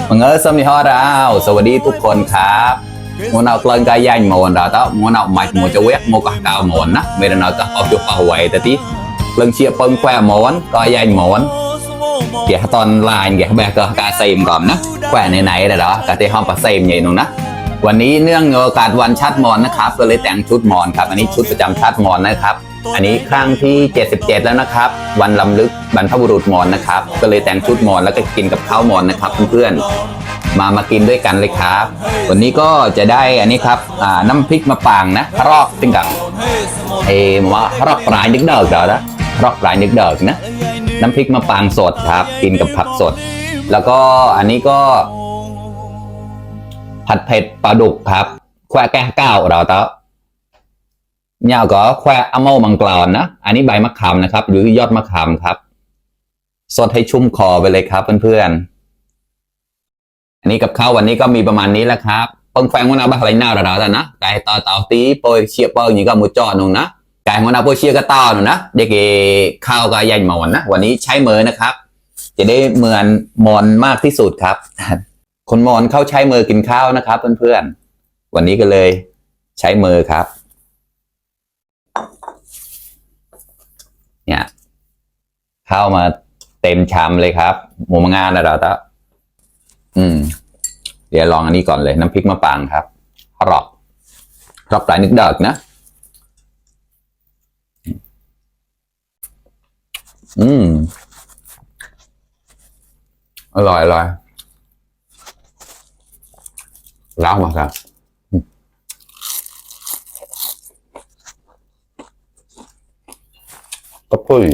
มังเออสมิฮอเราสวัสดีทุกคนครับมัวเอากลางกายยันมัวเราต้อมัวเอาไม้มัวจะเวกมัวก็กาวมัวนะไม่ได้เราต้องเอาจุดเอาไว้แต่ที่กลางเชียร์เปิ้งแควมัวก็ยันมัวเกี่ยตอนลายเกี่ยแบบก็การเซมก่อนนะแควไหนๆแต่ละการที่ห้องปัสเซมใหญ่หนุ่มนะวันนี้เนื่องในโอกาสวันชาติมอนนะครับก็เลยแต่งชุดมอนครับอันนี้ชุดประจำชาติมอนนะครับอันนี้ครั้งที่77แล้วนะครับวันลำลึกบรรพบุรุษมอนนะครับก็เลยแต่งชุดมอนแล้วก็กินกับข้าวมอนนะครับเพื่อนๆมากินด้วยกันเลยครับวันนี้ก็จะได้อันนี้ครับน้ำพริกมะปางนะรอกจริงกับว่ารอกปลายนึกเดิกเดี๋ยวนะรอกปลายนึกเดิกนะน้ำพริกมะปางสดครับกินกับผักสดแล้วก็อันนี้ก็ผัดเผ็ดปลาดุกครับแควแก้ก้าวเราเต้าเนี่ยก็แควอะโมมังกรนะอันนี้ใบมะขามนะครับหรือยอดมะขามครับสดให้ชุ่มคอไปเลยครับเพื่อนๆอันนี้กับข้าววันนี้ก็มีประมาณนี้แหละครับปงแฟงวันนาบ้าอะไรหน้าเราแต่นะไก่ต่อเต่าตีโปยเชียเปิ้ลอย่างนี้ก็มูจอหนุ่งนะไก่วันนาโปยเชียก็ต่อหนุ่งนะเด็กข้าวก็ยันหมอนนะวันนี้ใช้มือนะครับจะได้เหมือนมอนมากที่สุดครับคนมอนเขาใช้มือกินข้าวนะครับเพื่อนๆวันนี้ก็เลยใช้มือครับเนี่ยเข้ามาเต็มชามเลยครับหมูมังงานนะเราตะเดี๋ยวลองอันนี้ก่อนเลยน้ำพริกมะปางครับรอบปลายนึกเดิกนะอร่อยล้างมาครับก็ปุ้ย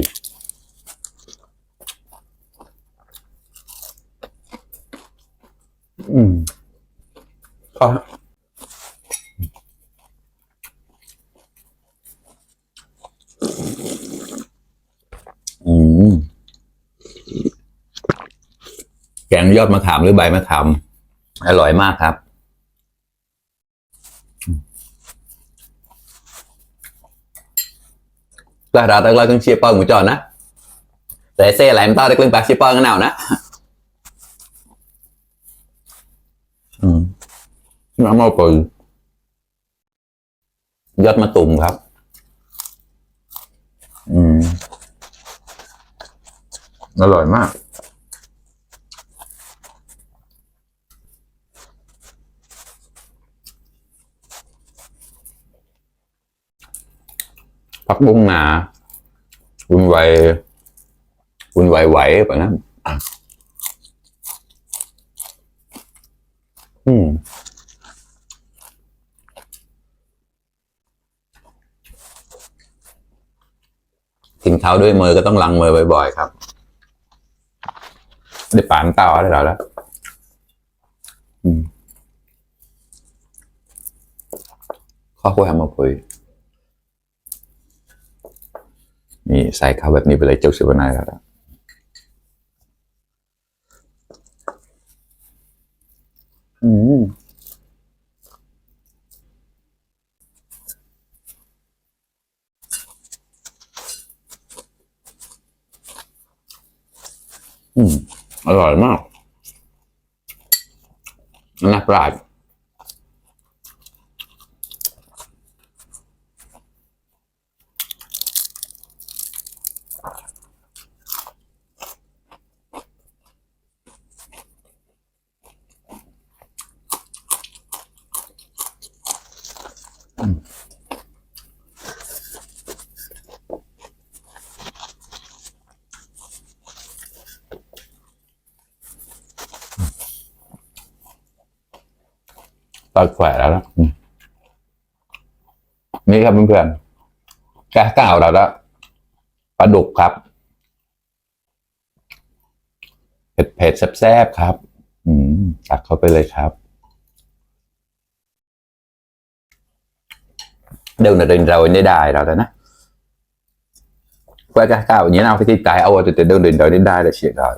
ก็แกงยอดมะขามหรือใบมะขามอร่อยมากครับแล้วเราต้องเชียร์เปิ้ลหมูจอนะแต่เซ่อะไรมันต้อนได้กลิ่นปลาเชียร์เปิ้ลกันหนาวนะน้ำมันปืนยอดมะตุ่มครับอร่อยมากผักบุ้งหนาวุ่นวายไหวแบบนั้นกินข้าวด้วยมือก็ต้องล้างมือบ่อยๆครับได้ปานเต่าได้แล้วข้าวคั่วแฮมมาปุยนี่ใส่ข้าวแบบนี้ไปเลยเจ้าสิบนายแล้วอร่อยมากน่าปราดตอนแขวะแล้วนะนี่ครับเพื่อนๆแก้ก้าวเราแล้วปลาดุกครับเผ็ดแซ่บๆครับตักเข้าไปเลยครับเดี๋ยวเราได้เราแต่นะqua cái cao như nào thì cái ao từ đơn đến đó đến đây là chuyện rồi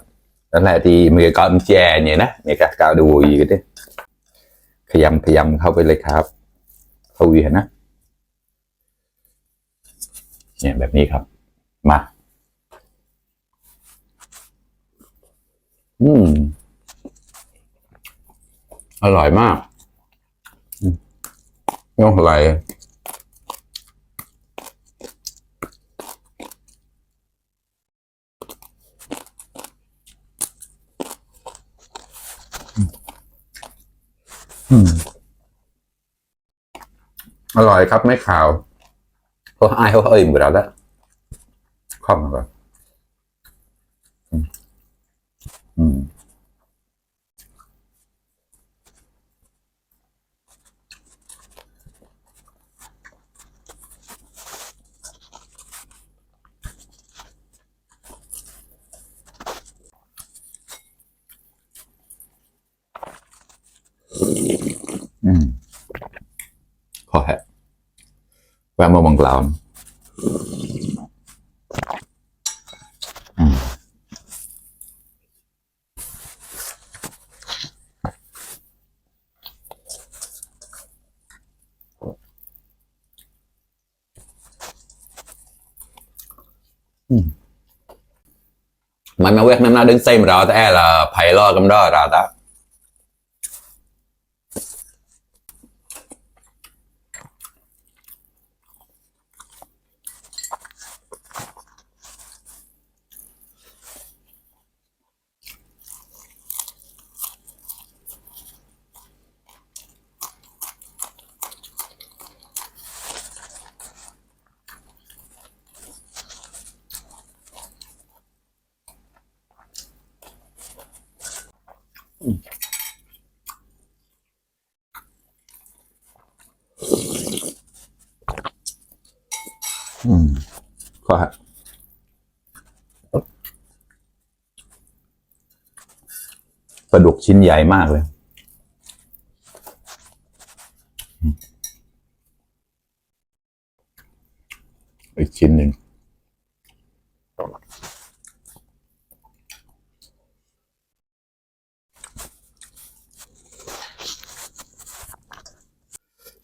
đó là thì mình có chè như thế này cái cao đủ gì cái đấy ขยำเข้าไปเลยครับเข้าเวียนนะเนี่ยแบบนี้ครับมา อืมอร่อยมากย่องอะไรอร่อยครับไม่ขาวเพราะไอ้เขาเอ่ยหมดแล้วข้าวมันก่อนอืมอืมขอแฮะแวะมาบังกลาวมันมาเวกน้ำหน้าดึงเส้นเราแต่là phải lo cầm đó rồi đóขอแฮะปลาดุกชิ้นใหญ่มากเลยอีกชิ้นหนึ่ง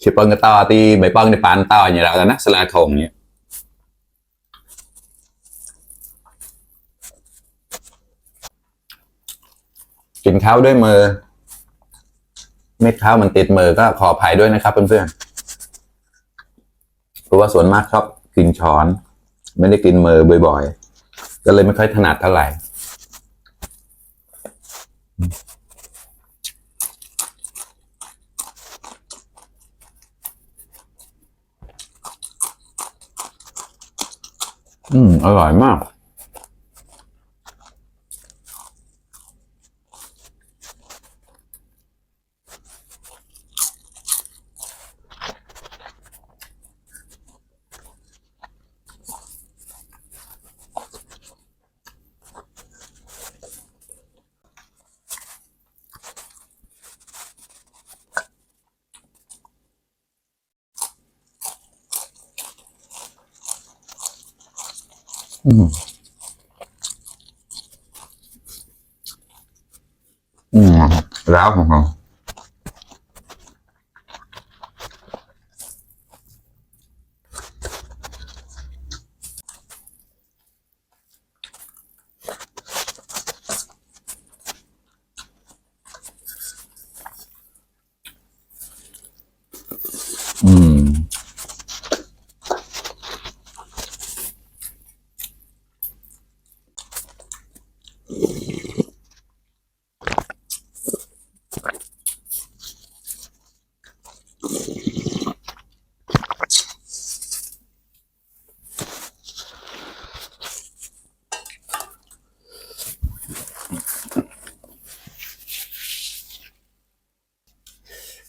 chỉ bằng cái to thì mấy bằng thì bán to như là nó sẽ là thùng nhỉกินข้าวด้วยมือเม็ดข้าวมันติดมือก็ขออภัยด้วยนะครับเพื่อนๆเพราะว่าส่วนมากชอบกินช้อนไม่ได้กินมือบ่อยๆก็เลยไม่ค่อยถนัดเท่าไหร่อร่อยมากร้าวของเขา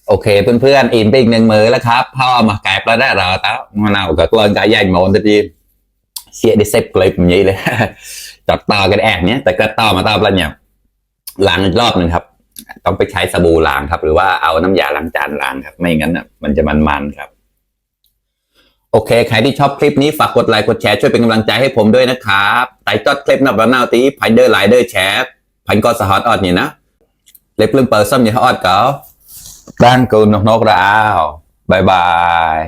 โอเคเพื่อนๆอิ่มไปอีกหนึ่งมื้อแล้วครับพ่อมาแกะปลาได้เราตามะนาวกับกลอนกายใหญ่หมดทีเสียได้เซฟเลยแบบนี้เลยจัดต่อกันแอบเนี้ยแต่ก็ต่อมาต่อปลาเนี่ยล้างอีกรอบหนึ่งครับต้องไปใช้สบู่ล้างครับหรือว่าเอาน้ำยาล้างจานล้างครับไม่งั้นอ่ะมันจะมันๆครับโอเคใครที่ชอบคลิปนี้ฝากกดไลค์กดแชร์ช่วยเป็นกำลังใจให้ผมด้วยนะครับไต่จอดคลิปนับแล้วนาวตีพันเดอร์ไลเดอร์แชร์พันก็สะฮอตออดเนี่ยนะเล็บเรื่องเปิดซ้ำเนี่ยฮอตเก๋าด้านกูนกราวบายบาย